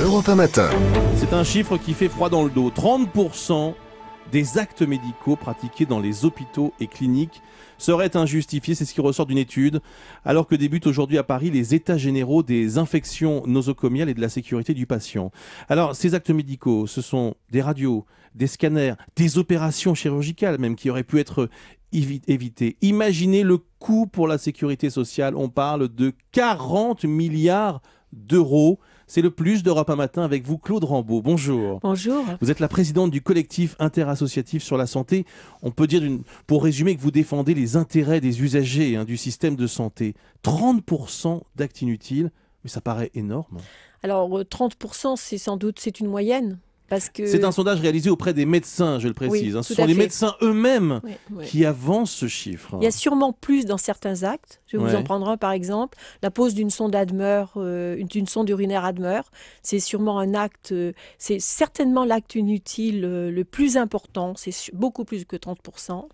Europe 1 Matin. C'est un chiffre qui fait froid dans le dos. 30% des actes médicaux pratiqués dans les hôpitaux et cliniques seraient injustifiés. C'est ce qui ressort d'une étude. Alors que débutent aujourd'hui à Paris les états généraux des infections nosocomiales et de la sécurité du patient. Alors, ces actes médicaux, ce sont des radios, des scanners, des opérations chirurgicales même qui auraient pu être évitées. Imaginez le coût pour la sécurité sociale. On parle de 40 milliards d'euros. C'est le plus d'Europe 1 Matin avec vous, Claude Rambaud. Bonjour. Bonjour. Vous êtes la présidente du collectif interassociatif sur la santé. On peut dire, pour résumer, que vous défendez les intérêts des usagers du système de santé. 30% d'actes inutiles, mais ça paraît énorme. Alors 30%, c'est une moyenne. C'est un sondage réalisé auprès des médecins, je le précise. Oui, ce sont les médecins eux-mêmes qui avancent ce chiffre. Il y a sûrement plus dans certains actes. Je vais vous en prendre un par exemple. La pose d'une sonde d'une sonde urinaire Admer. C'est sûrement un acte, c'est certainement l'acte inutile le plus important. C'est beaucoup plus que 30%.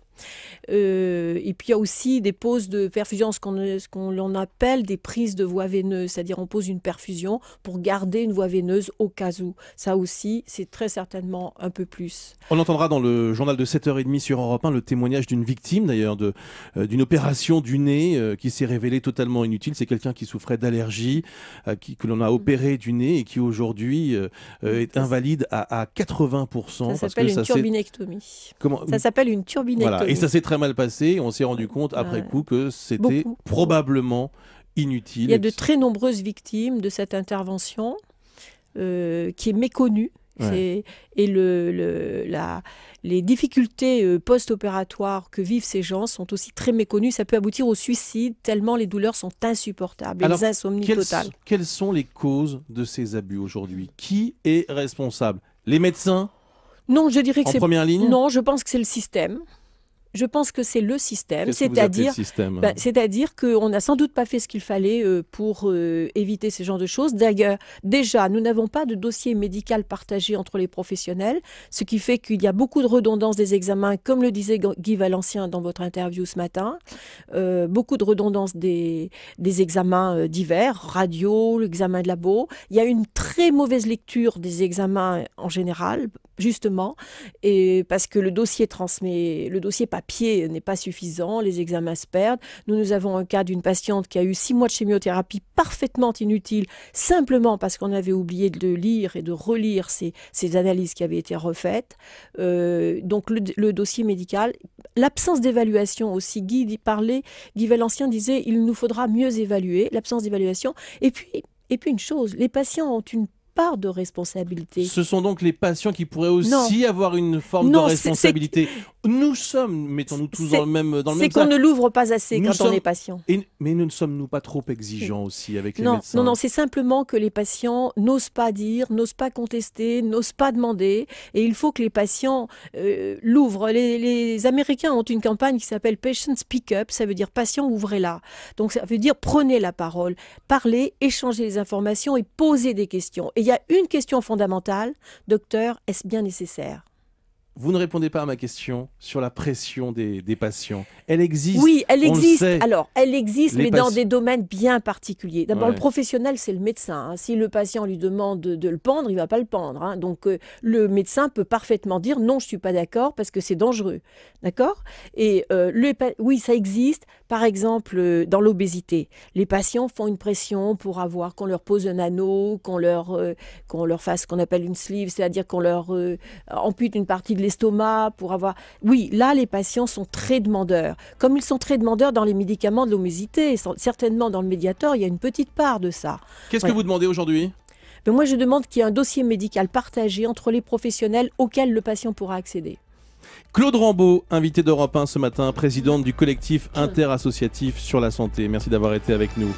Et puis il y a aussi des poses de perfusion, ce qu'on appelle des prises de voie veineuse, c'est-à-dire on pose une perfusion pour garder une voie veineuse au cas où. Ça aussi, c'est très certainement un peu plus. On entendra dans le journal de 7h30 sur Europe 1 le témoignage d'une victime d'ailleurs d'une opération du nez qui s'est révélée totalement inutile. C'est quelqu'un qui souffrait d'allergie, que l'on a opéré du nez et qui aujourd'hui est invalide à 80%. Ça s'appelle une turbinectomie. Ça s'appelle une turbinectomie. Voilà. Et ça s'est très mal passé. On s'est rendu compte après coup que c'était probablement inutile. Il y a de très nombreuses victimes de cette intervention qui est méconnue. Et les difficultés post-opératoires que vivent ces gens sont aussi très méconnues. Ça peut aboutir au suicide tellement les douleurs sont insupportables et les insomnies totales. Quelles sont les causes de ces abus aujourd'hui? Qui est responsable? Les médecins? Non, je dirais que en première ligne? Non, je pense que c'est le système. Je pense que c'est le système, c'est-à-dire qu'on n'a sans doute pas fait ce qu'il fallait pour éviter ce genre de choses. D'ailleurs, déjà, nous n'avons pas de dossier médical partagé entre les professionnels, ce qui fait qu'il y a beaucoup de redondance des examens, comme le disait Guy Valencien dans votre interview ce matin, beaucoup de redondance des examens divers, radio, l'examen de labo. Il y a une très mauvaise lecture des examens en général, justement, et parce que le dossier papier n'est pas suffisant, les examens se perdent. Nous avons un cas d'une patiente qui a eu 6 mois de chimiothérapie parfaitement inutile, simplement parce qu'on avait oublié de lire et de relire ces analyses qui avaient été refaites. Donc le dossier médical, l'absence d'évaluation aussi, Guy Valencien disait il nous faudra mieux évaluer, l'absence d'évaluation. Et puis une chose, les patients ont une part de responsabilité. Ce sont donc les patients qui pourraient aussi avoir une forme de responsabilité. Nous sommes, mettons-nous tous dans le même sac. C'est qu'on ne l'ouvre pas assez quand on est patient. Mais ne sommes-nous pas trop exigeants aussi avec les médecins? Non, c'est simplement que les patients n'osent pas dire, n'osent pas contester, n'osent pas demander. Et il faut que les patients l'ouvrent. Les Américains ont une campagne qui s'appelle Patient Speak Up. Ça veut dire patient, ouvrez-la. Donc ça veut dire prenez la parole, parlez, échangez les informations et posez des questions. Et il y a une question fondamentale. Docteur, est-ce bien nécessaire? Vous ne répondez pas à ma question sur la pression des patients. Elle existe. Oui, elle existe. Alors, elle existe, mais dans des domaines bien particuliers. D'abord, le professionnel, c'est le médecin. Si le patient lui demande de le pendre, il ne va pas le pendre. Donc, le médecin peut parfaitement dire non, je ne suis pas d'accord parce que c'est dangereux. D'accord? Et oui, ça existe. Par exemple, dans l'obésité, les patients font une pression pour qu'on leur pose un anneau, qu'on leur fasse ce qu'on appelle une sleeve, c'est-à-dire qu'on leur ampute une partie de l'estomac pour avoir... Oui, là, les patients sont très demandeurs. Comme ils sont très demandeurs dans les médicaments de l'obésité, certainement dans le Mediator, il y a une petite part de ça. Qu'est-ce que vous demandez aujourd'hui? Moi, je demande qu'il y ait un dossier médical partagé entre les professionnels auquel le patient pourra accéder. Claude Rambaud, invité d'Europe 1 ce matin, présidente du collectif interassociatif sur la santé. Merci d'avoir été avec nous.